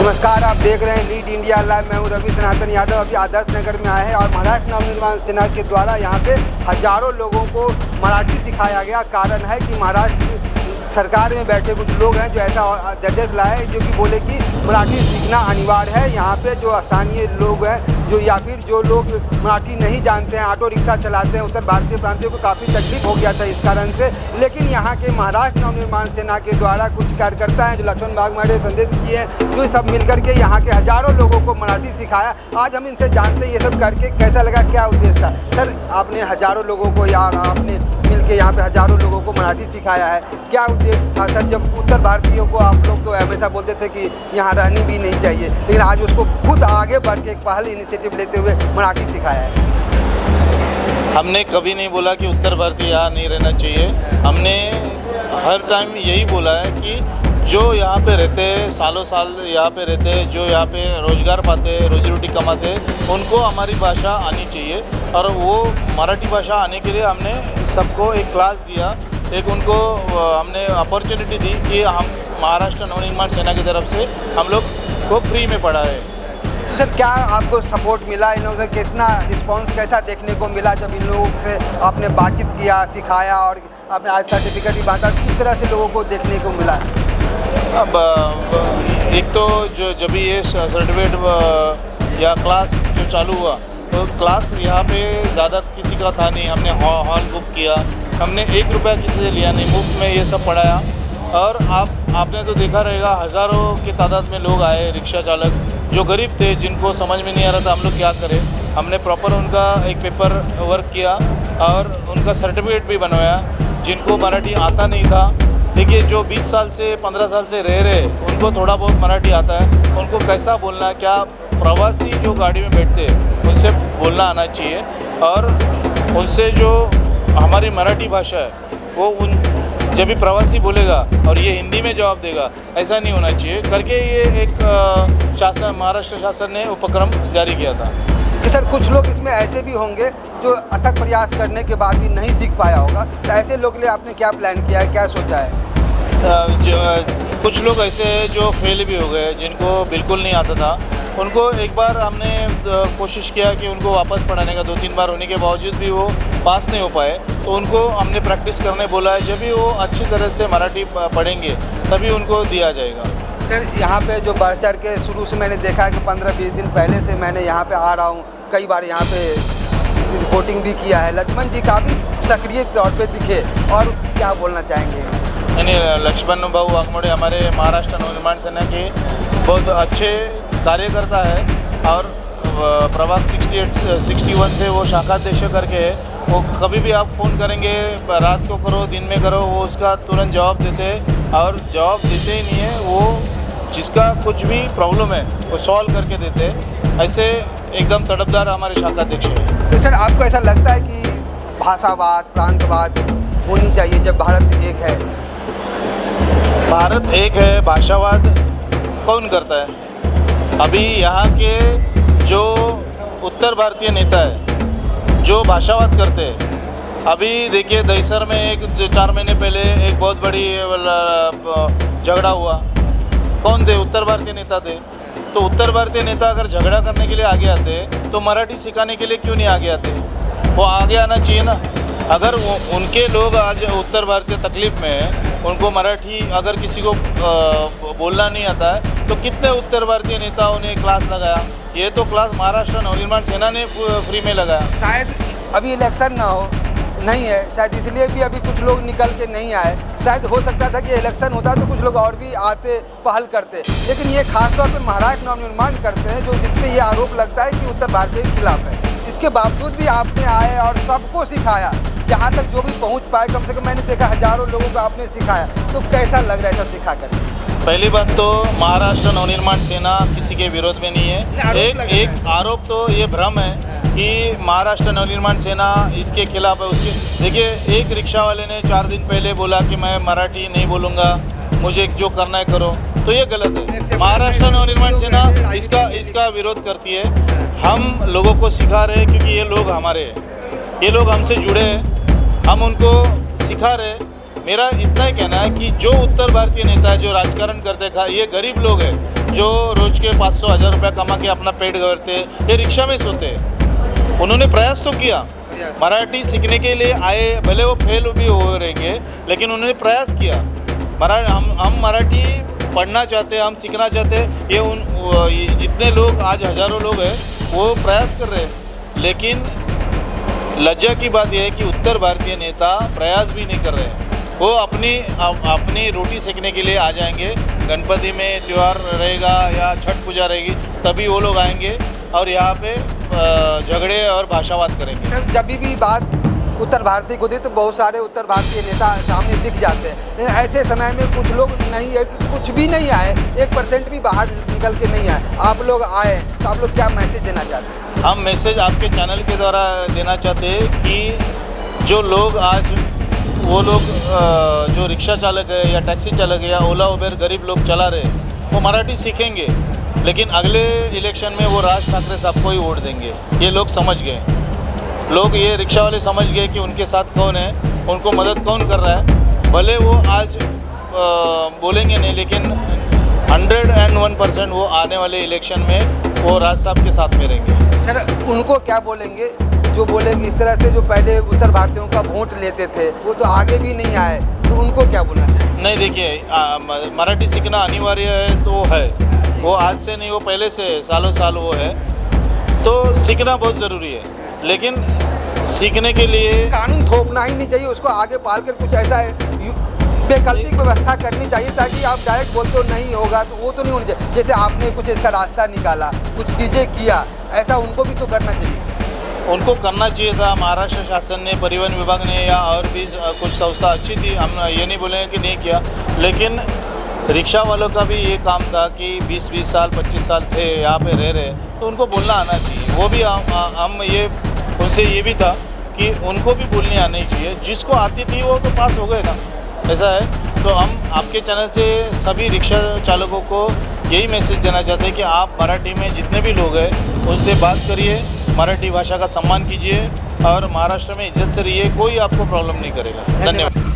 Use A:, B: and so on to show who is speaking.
A: नमस्कार, आप देख रहे हैं लीड इंडिया लाइव। मैं हूं रवि सनातन यादव। अभी आदर्श नगर में आए हैं और महाराष्ट्र नवनिर्माण सेना के द्वारा यहां पे हजारों लोगों को मराठी सिखाया गया। कारण है कि महाराष्ट्र सरकार में बैठे कुछ लोग हैं जो ऐसा अध्यादेश लाए जो कि बोले कि मराठी सीखना अनिवार्य है। यहाँ पे जो स्थानीय लोग हैं जो या फिर जो लोग मराठी नहीं जानते हैं, ऑटो रिक्शा चलाते हैं, उत्तर भारतीय प्रांतियों को काफ़ी तकलीफ हो गया था इस कारण से। लेकिन यहाँ के महाराष्ट्र नवनिर्माण सेना के द्वारा कुछ कार्यकर्ता हैं जो लक्ष्मण बाग मारे संदेश दिए हैं, जो सब मिलकर के यहाँ के हजारों लोगों को मराठी सिखाया। आज हम इनसे जानते हैं ये सब करके कैसा लगा, क्या उद्देश्य था। सर, आपने हजारों लोगों को यार आपने मिल के यहाँ पे हजारों लोगों को मराठी सिखाया है, क्या उद्देश्य था सर? जब उत्तर भारतीयों को आप लोग तो हमेशा बोलते थे कि यहाँ रहनी भी नहीं चाहिए, लेकिन आज उसको खुद आगे बढ़ के एक पहल इनिशिएटिव लेते हुए मराठी सिखाया है।
B: हमने कभी नहीं बोला कि उत्तर भारतीय यहाँ नहीं रहना चाहिए। हमने हर टाइम यही बोला है कि जो यहाँ पे रहते हैं, सालों साल यहाँ पे रहते हैं, जो यहाँ पे रोज़गार पाते हैं, रोजी रोटी कमाते हैं, उनको हमारी भाषा आनी चाहिए। और वो मराठी भाषा आने के लिए हमने सबको एक क्लास दिया, एक उनको हमने अपॉर्चुनिटी दी कि हम महाराष्ट्र नवनिर्माण सेना की तरफ से हम लोग को फ्री में पढ़ाए।
A: तो सर, क्या आपको सपोर्ट मिला इन लोगों से? कितना रिस्पांस कैसा देखने को मिला जब इन लोगों से आपने बातचीत किया, सिखाया और आपने आज सर्टिफिकेट भी बांटा? किस तरह से लोगों को देखने को मिला?
B: अब एक तो जो जब ये सर्टिफिकेट या क्लास जो चालू हुआ तो क्लास यहाँ पे ज़्यादा किसी का था नहीं। हमने हॉल बुक किया, हमने 1 रुपया किसी से लिया नहीं, मुफ्त में ये सब पढ़ाया। और आपने तो देखा रहेगा हज़ारों की तादाद में लोग आए, रिक्शा चालक जो गरीब थे, जिनको समझ में नहीं आ रहा था हम लोग क्या करें। हमने प्रॉपर उनका एक पेपर वर्क किया और उनका सर्टिफिकेट भी बनवाया। जिनको मराठी आता नहीं था, देखिए जो 20 साल से 15 साल से रह रहे उनको थोड़ा बहुत मराठी आता है, उनको कैसा बोलना है, क्या प्रवासी जो गाड़ी में बैठते हैं उनसे बोलना आना चाहिए। और उनसे जो हमारी मराठी भाषा है वो उन जब भी प्रवासी बोलेगा और ये हिंदी में जवाब देगा, ऐसा नहीं होना चाहिए करके ये एक शासन, महाराष्ट्र शासन ने उपक्रम जारी किया था।
A: कि सर, कुछ लोग इसमें ऐसे भी होंगे जो अथक प्रयास करने के बाद भी नहीं सीख पाया होगा, तो ऐसे लोग के लिए आपने क्या प्लान किया है, क्या सोचा है?
B: कुछ लोग ऐसे हैं जो फेल भी हो गए, जिनको बिल्कुल नहीं आता था। उनको एक बार हमने कोशिश किया कि उनको वापस पढ़ाने का, 2-3 बार होने के बावजूद भी वो पास नहीं हो पाए, तो उनको हमने प्रैक्टिस करने बोला है। जब भी वो अच्छी तरह से मराठी पढ़ेंगे तभी उनको दिया जाएगा।
A: सर, यहाँ पे जो बढ़ चढ़ के शुरू से मैंने देखा है कि 15-20 दिन पहले से मैंने यहाँ पे आ रहा हूँ, कई बार यहाँ पे रिपोर्टिंग भी किया है। लक्ष्मण जी काफ़ी सक्रिय तौर पे दिखे, और क्या बोलना चाहेंगे?
B: नहीं, लक्ष्मण भाऊ वाघमोड़े हमारे महाराष्ट्र नवनिर्माण सेना के बहुत अच्छे कार्यकर्ता है और प्रभाग 61 से वो शाखाध्यक्ष करके है। वो कभी भी आप फ़ोन करेंगे, रात को करो, दिन में करो, वो उसका तुरंत जवाब देते हैं। और जवाब देते ही नहीं है, वो जिसका कुछ भी प्रॉब्लम है वो सॉल्व करके देते हैं। ऐसे एकदम तड़पदार हमारे शाखाध्यक्ष हैं।
A: तो सर, आपको ऐसा लगता है कि भाषावाद, प्रांतवाद होनी चाहिए जब भारत एक है?
B: भारत एक है, भाषावाद कौन करता है? अभी यहाँ के जो उत्तर भारतीय नेता है जो भाषावाद करते हैं, अभी देखिए दहीसर में एक 4 महीने पहले एक बहुत बड़ी झगड़ा हुआ। कौन थे? उत्तर भारतीय नेता थे। तो उत्तर भारतीय नेता अगर झगड़ा करने के लिए आगे आते तो मराठी सिखाने के लिए क्यों नहीं आगे आते? वो आगे आना चाहिए ना। अगर उनके लोग आज उत्तर भारतीय तकलीफ़ में है, उनको मराठी अगर किसी को बोलना नहीं आता है, तो कितने उत्तर भारतीय नेताओं ने क्लास लगाया? ये तो क्लास महाराष्ट्र नवनिर्माण सेना ने फ्री में लगाया।
A: शायद अभी इलेक्शन ना हो, नहीं है शायद, इसलिए भी अभी कुछ लोग निकल के नहीं आए। शायद हो सकता था कि इलेक्शन होता तो कुछ लोग और भी आते, पहल करते। लेकिन ये खासतौर पर महाराष्ट्र नवनिर्माण करते हैं जो जिसमें ये आरोप लगता है कि उत्तर भारतीय के खिलाफ है। इसके बावजूद भी आपने आए और सबको सिखाया, जहाँ तक जो भी पहुँच पाए। कम से कम मैंने देखा हजारों लोगों को आपने सिखाया, तो कैसा लग रहा है सर सिखा कर?
B: पहली बात तो महाराष्ट्र नवनिर्माण सेना किसी के विरोध में नहीं है। एक आरोप तो ये भ्रम है कि महाराष्ट्र नवनिर्माण सेना इसके खिलाफ है, उसके। देखिए, एक रिक्शा वाले ने 4 दिन पहले बोला कि मैं मराठी नहीं बोलूँगा, मुझे जो करना है करो, तो ये गलत है। महाराष्ट्र नवनिर्माण सेना इसका विरोध करती है। हम लोगों को सिखा रहे हैं क्योंकि ये लोग हमारे हैं, ये लोग हमसे जुड़े हैं, हम उनको सिखा रहे हैं। मेरा इतना ही कहना है कि जो उत्तर भारतीय नेता है जो राजकारण करते ये गरीब लोग हैं जो रोज के के 500-1000 रुपया कमा के अपना पेट भरते, ये रिक्शा में सोते। उन्होंने प्रयास तो किया, मराठी सीखने के लिए आए, भले वो फेल भी हो रहेंगे, लेकिन उन्होंने प्रयास किया। हम मराठी पढ़ना चाहते हैं, हम सीखना चाहते हैं। ये जितने लोग आज हज़ारों लोग हैं वो प्रयास कर रहे हैं, लेकिन लज्जा की बात यह है कि उत्तर भारतीय नेता प्रयास भी नहीं कर रहे हैं। वो अपनी रोटी सेकने के लिए आ जाएंगे, गणपति में त्यौहार रहेगा या छठ पूजा रहेगी तभी वो लोग आएंगे और यहाँ पे झगड़े और भाषावाद करेंगे।
A: जब भी बात उत्तर भारतीय को दी तो बहुत सारे उत्तर भारतीय नेता सामने दिख जाते हैं, लेकिन ऐसे समय में कुछ लोग नहीं है, कुछ भी नहीं आए, 1% भी बाहर निकल के नहीं आए। आप लोग आए तो आप लोग क्या मैसेज देना चाहते हैं?
B: हम मैसेज आपके चैनल के द्वारा देना चाहते हैं कि जो लोग आज वो लोग जो रिक्शा चालक है या टैक्सी चालक है या ओला उबेर गरीब लोग चला रहे हैं वो मराठी सीखेंगे, लेकिन अगले इलेक्शन में वो राज ठाकरे साहब को ही वोट देंगे। ये लोग समझ गए, लोग ये रिक्शा वाले समझ गए कि उनके साथ कौन है, उनको मदद कौन कर रहा है। भले वो आज बोलेंगे नहीं, लेकिन 101% वो आने वाले इलेक्शन में वो राज साहब के साथ में रहेंगे।
A: सर उनको क्या बोलेंगे जो बोलेंगे इस तरह से जो पहले उत्तर भारतीयों का वोट लेते थे वो तो आगे भी नहीं आए, तो उनको क्या बोलना चाहिए?
B: नहीं, देखिए मराठी सीखना अनिवार्य है तो है, वो आज से नहीं, वो पहले से सालों साल वो है, तो सीखना बहुत ज़रूरी है। लेकिन सीखने के लिए
A: कानून थोपना ही नहीं चाहिए, उसको आगे पाल कर कुछ ऐसा वैकल्पिक व्यवस्था करनी चाहिए ताकि आप डायरेक्ट बोलते हो नहीं होगा तो वो तो नहीं होनी चाहिए। जैसे आपने कुछ इसका रास्ता निकाला, कुछ चीज़ें किया, ऐसा उनको भी तो करना चाहिए।
B: उनको करना चाहिए था। महाराष्ट्र शासन ने, परिवहन विभाग ने या और भी कुछ संस्था अच्छी थी, हम ये नहीं बोलेंगे कि नहीं किया, लेकिन रिक्शा वालों का भी ये काम था कि 20-20 साल 25 साल थे यहाँ पे रह रहे, तो उनको बोलना आना चाहिए। वो भी हम ये उनसे ये भी था कि उनको भी बोलने आनी चाहिए, जिसको आती थी वो तो पास हो गए ना, ऐसा है। तो हम आपके चैनल से सभी रिक्शा चालकों को यही मैसेज देना चाहते हैं कि आप मराठी में जितने भी लोग हैं उनसे बात करिए, मराठी भाषा का सम्मान कीजिए और महाराष्ट्र में इज्जत से रहिए, कोई आपको प्रॉब्लम नहीं करेगा। धन्यवाद।